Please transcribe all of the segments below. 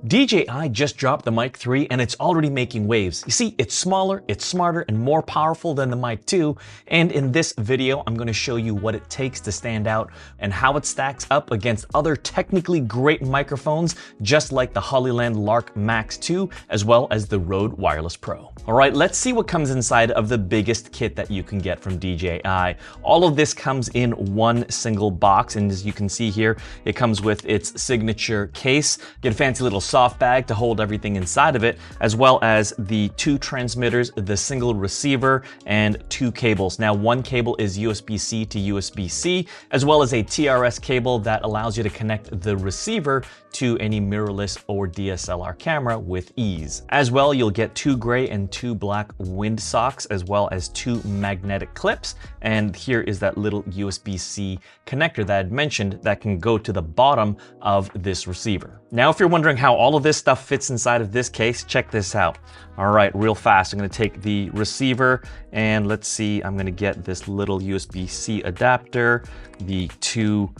DJI just dropped the Mic 3 and it's already making waves. You see, it's smaller, it's smarter, and more powerful than the Mic 2. And in this video, I'm going to show you what it takes to stand out and how it stacks up against other technically great microphones, just like the Hollyland Lark Max 2, as well as the Rode Wireless Pro. All right, let's see what comes inside of the biggest kit that you can get from DJI. All of this comes in one single box, and as you can see here, it comes with its signature case. Get a fancy little soft bag to hold everything inside of it, as well as the two transmitters, the single receiver, and two cables. Now, one cable is USB-C to USB-C, as well as a TRS cable that allows you to connect the receiver to any mirrorless or DSLR camera with ease. As well, you'll get two gray and two black wind socks, as well as two magnetic clips. And here is that little USB-C connector that I had mentioned that can go to the bottom of this receiver. Now, if you're wondering how all of this stuff fits inside of this case, check this out. All right, real fast, I'm gonna take the receiver and let's see, I'm gonna get this little USB-C adapter, the two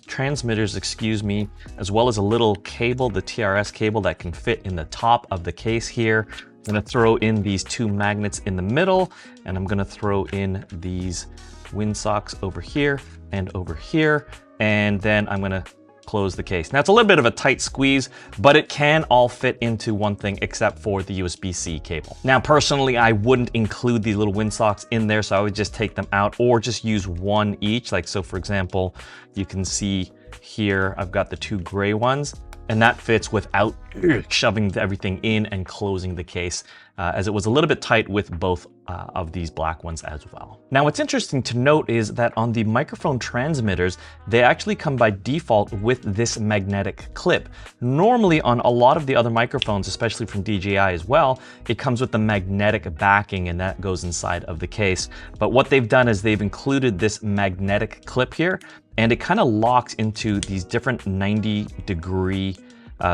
transmitters, as well as a little cable, the TRS cable that can fit in the top of the case here. I'm gonna throw in these two magnets in the middle, and I'm gonna throw in these wind socks over here and over here, and then I'm gonna close the case. Now, it's a little bit of a tight squeeze, but it can all fit into one thing except for the USB-C cable. Now, personally, I wouldn't include these little wind socks in there, so I would just take them out or just use one each. Like, so for example, you can see here, I've got the two gray ones, and that fits without shoving everything in and closing the case, as it was a little bit tight with both of these black ones as well. Now, what's interesting to note is that on the microphone transmitters, they actually come by default with this magnetic clip. Normally on a lot of the other microphones, especially from DJI as well, it comes with the magnetic backing and that goes inside of the case. But what they've done is they've included this magnetic clip here, and it kind of locks into these different 90-degree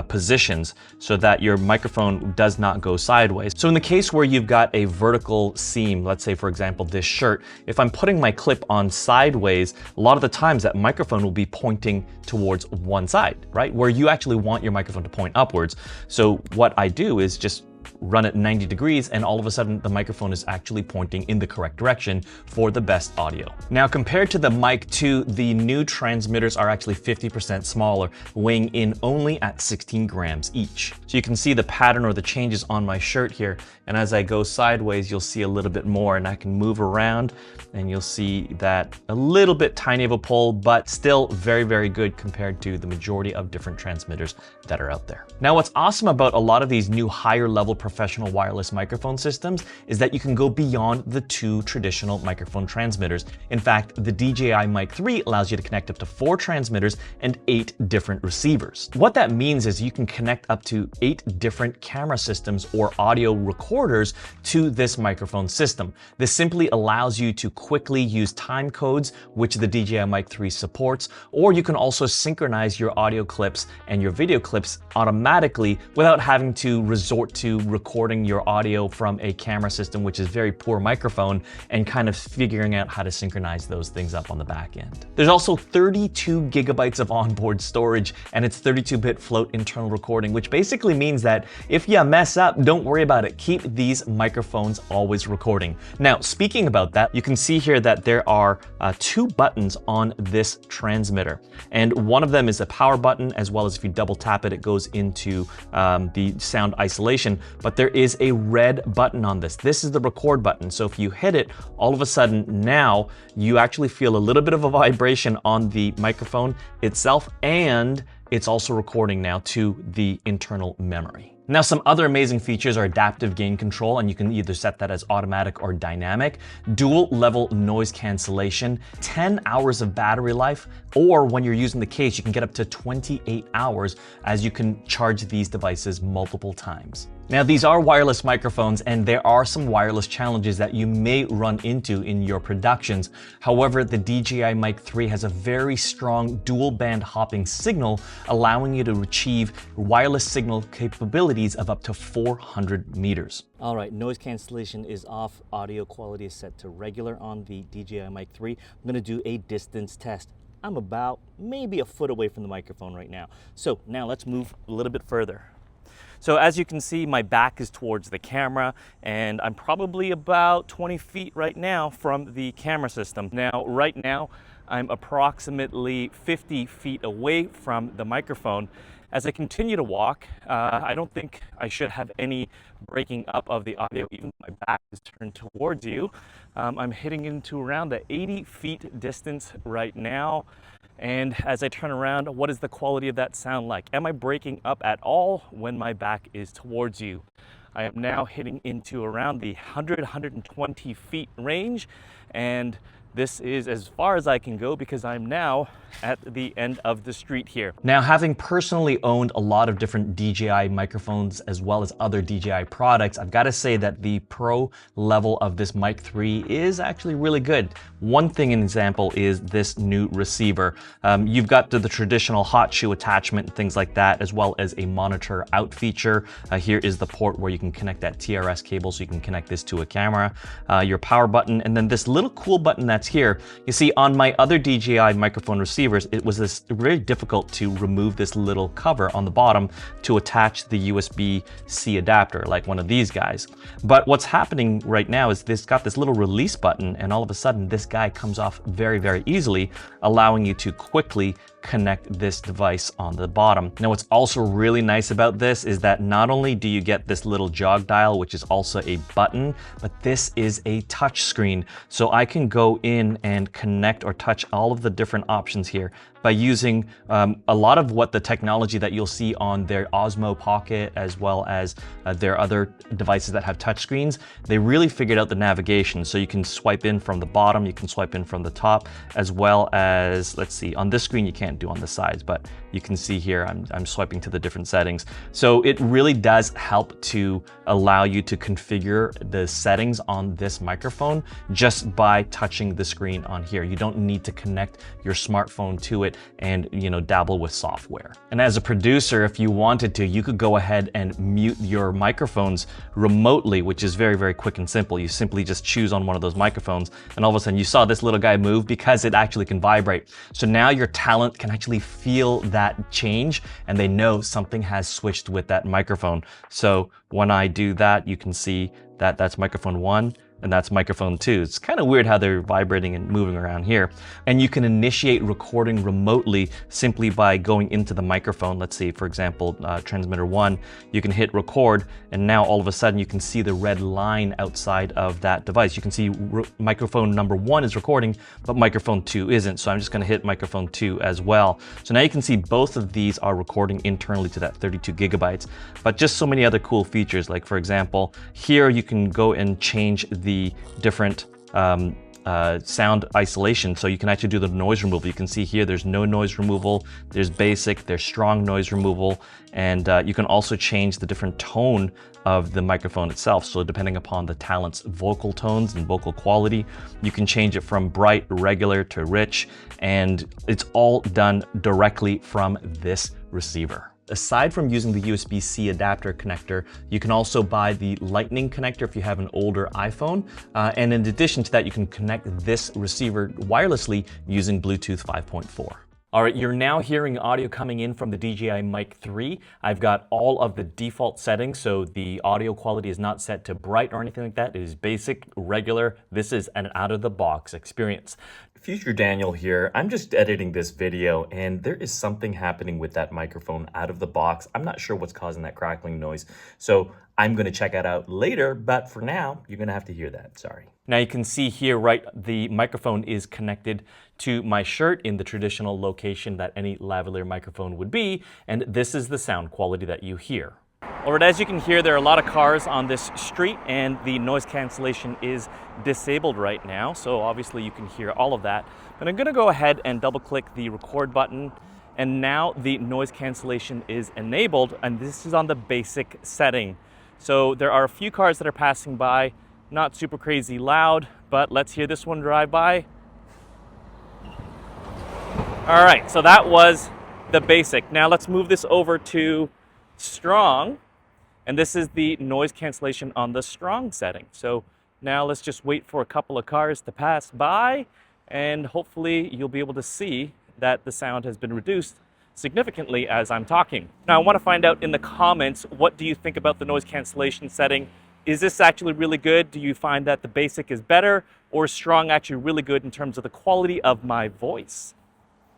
positions so that your microphone does not go sideways. So in the case where you've got a vertical seam, let's say for example this shirt, if I'm putting my clip on sideways, a lot of the times that microphone will be pointing towards one side, right? Where you actually want your microphone to point upwards. So what I do is just run it 90 degrees and all of a sudden the microphone is actually pointing in the correct direction for the best audio. Now, compared to the Mic 2, the new transmitters are actually 50% smaller, weighing in only at 16 grams each. So you can see the pattern or the changes on my shirt here, and as I go sideways you'll see a little bit more, and I can move around and you'll see that a little bit tiny of a pull, but still very, very good compared to the majority of different transmitters that are out there. Now, what's awesome about a lot of these new higher level professional wireless microphone systems is that you can go beyond the two traditional microphone transmitters. In fact, the DJI Mic 3 allows you to connect up to 4 transmitters and 8 different receivers. What that means is you can connect up to 8 different camera systems or audio recorders to this microphone system. This simply allows you to quickly use time codes, which the DJI Mic 3 supports, or you can also synchronize your audio clips and your video clips automatically without having to resort to recording your audio from a camera system, which is very poor microphone, and kind of figuring out how to synchronize those things up on the back end. There's also 32 gigabytes of onboard storage, and it's 32-bit float internal recording, which basically means that if you mess up, don't worry about it. Keep these microphones always recording. Now, speaking about that, you can see here that there are 2 buttons on this transmitter, and one of them is a power button, as well as if you double tap it, it goes into the sound isolation. But there is a red button on this. This is the record button. So if you hit it, all of a sudden now you actually feel a little bit of a vibration on the microphone itself, and it's also recording now to the internal memory. Now, some other amazing features are adaptive gain control, and you can either set that as automatic or dynamic, dual level noise cancellation, 10 hours of battery life, or when you're using the case, you can get up to 28 hours as you can charge these devices multiple times. Now, these are wireless microphones, and there are some wireless challenges that you may run into in your productions. However, the DJI Mic 3 has a very strong dual band hopping signal, allowing you to achieve wireless signal capabilities of up to 400 meters. All right, noise cancellation is off. Audio quality is set to regular on the DJI Mic 3. I'm gonna do a distance test. I'm about maybe a foot away from the microphone right now. So now let's move a little bit further. So as you can see, my back is towards the camera, and I'm probably about 20 feet right now from the camera system. Now, right now, I'm approximately 50 feet away from the microphone. As I continue to walk, I don't think I should have any breaking up of the audio, even though my back is turned towards you. I'm hitting into around the 80 feet distance right now. And as I turn around, what is the quality of that sound like? Am I breaking up at all when my back is towards you? I am now hitting into around the 120 feet range, and this is as far as I can go because I'm now at the end of the street here. Now, having personally owned a lot of different DJI microphones as well as other DJI products, I've got to say that the pro level of this Mic 3 is actually really good. One thing, an example, is this new receiver. You've got the traditional hot shoe attachment and things like that, as well as a monitor out feature. Here is the port where you can connect that TRS cable so you can connect this to a camera, your power button, and then this little cool button that's here. You see, on my other DJI microphone receivers, it was very difficult to remove this little cover on the bottom to attach the USB-C adapter, like one of these guys. But what's happening right now is this got this little release button, and all of a sudden this guy comes off very, very easily, allowing you to quickly connect this device on the bottom. Now, what's also really nice about this is that not only do you get this little jog dial, which is also a button, but this is a touch screen. So I can go in and connect or touch all of the different options here by using a lot of what the technology that you'll see on their Osmo Pocket, as well as their other devices that have touchscreens. They really figured out the navigation. So you can swipe in from the bottom, you can swipe in from the top, as well as, let's see, on this screen you can't do on the sides, but you can see here I'm swiping to the different settings. So it really does help to allow you to configure the settings on this microphone just by touching the screen on here. You don't need to connect your smartphone to it and dabble with software. And as a producer, if you wanted to, you could go ahead and mute your microphones remotely, which is very, very quick and simple. You simply just choose on one of those microphones, and all of a sudden you saw this little guy move because it actually can vibrate. So now your talent can actually feel that change, and they know something has switched with that microphone. So when I do that, you can see that that's microphone 1, and that's microphone 2. It's kind of weird how they're vibrating and moving around here. And you can initiate recording remotely simply by going into the microphone. Let's see, for example, transmitter 1, you can hit record, and now all of a sudden you can see the red line outside of that device. You can see microphone number 1 is recording, but microphone 2 isn't. So I'm just gonna hit microphone 2 as well. So now you can see both of these are recording internally to that 32 gigabytes, but just so many other cool features. Like, for example, here you can go and change the different sound isolation, so you can actually do the noise removal. You can see here there's no noise removal, there's basic, there's strong noise removal, and you can also change the different tone of the microphone itself. So depending upon the talent's vocal tones and vocal quality, you can change it from bright, regular to rich, and it's all done directly from this receiver. Aside from using the USB-C adapter connector, you can also buy the Lightning connector if you have an older iPhone. And in addition to that, you can connect this receiver wirelessly using Bluetooth 5.4. All right, you're now hearing audio coming in from the DJI Mic 3. I've got all of the default settings, so the audio quality is not set to bright or anything like that. It is basic, regular. This is an out-of-the-box experience. Future Daniel here. I'm just editing this video, and there is something happening with that microphone out of the box. I'm not sure what's causing that crackling noise, so I'm going to check it out later, but for now, you're going to have to hear that. Sorry. Now you can see here, right, the microphone is connected to my shirt in the traditional location that any lavalier microphone would be, and this is the sound quality that you hear. All right, as you can hear, there are a lot of cars on this street, and the noise cancellation is disabled right now, so obviously you can hear all of that. But I'm gonna go ahead and double click the record button, and now the noise cancellation is enabled, and this is on the basic setting. So there are a few cars that are passing by, not super crazy loud, but let's hear this one drive by. All right, so that was the basic. Now let's move this over to strong, and this is the noise cancellation on the strong setting. So now let's just wait for a couple of cars to pass by, and hopefully you'll be able to see that the sound has been reduced significantly as I'm talking. Now, I want to find out in the comments, what do you think about the noise cancellation setting? Is this actually really good? Do you find that the basic is better, or is strong actually really good in terms of the quality of my voice?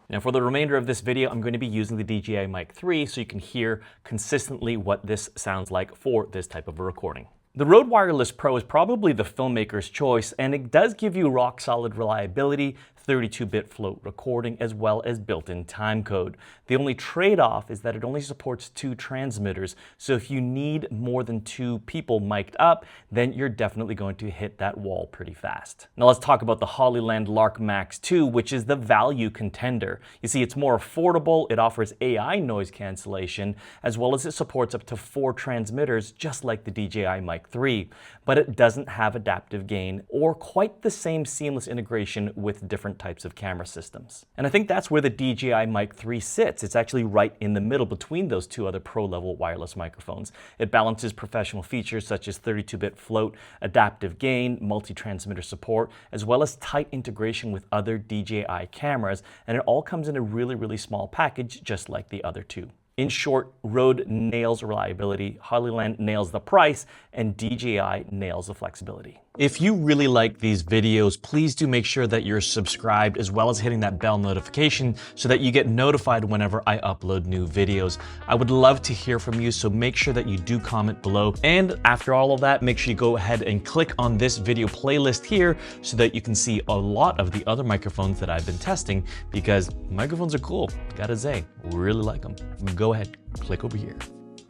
Now, for the remainder of this video, I'm going to be using the DJI Mic 3 so you can hear consistently what this sounds like for this type of a recording. The Rode Wireless Pro is probably the filmmaker's choice, and it does give you rock solid reliability, 32-bit float recording, as well as built-in timecode. The only trade-off is that it only supports 2 transmitters, so if you need more than 2 people mic'd up, then you're definitely going to hit that wall pretty fast. Now let's talk about the Hollyland Lark Max 2, which is the value contender. You see, it's more affordable, it offers AI noise cancellation, as well as it supports up to 4 transmitters, just like the DJI Mic 3, but it doesn't have adaptive gain or quite the same seamless integration with different types of camera systems. And I think that's where the DJI Mic 3 sits. It's actually right in the middle between those 2 other pro-level wireless microphones. It balances professional features such as 32-bit float, adaptive gain, multi-transmitter support, as well as tight integration with other DJI cameras, and it all comes in a really, really small package, just like the other 2. In short, Rode nails reliability, Hollyland nails the price, and DJI nails the flexibility. If you really like these videos, please do make sure that you're subscribed, as well as hitting that bell notification so that you get notified whenever I upload new videos. I would love to hear from you, so make sure that you do comment below. And after all of that, make sure you go ahead and click on this video playlist here so that you can see a lot of the other microphones that I've been testing, because microphones are cool. Gotta say, really like them. Go ahead, click over here,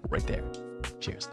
right there. Cheers.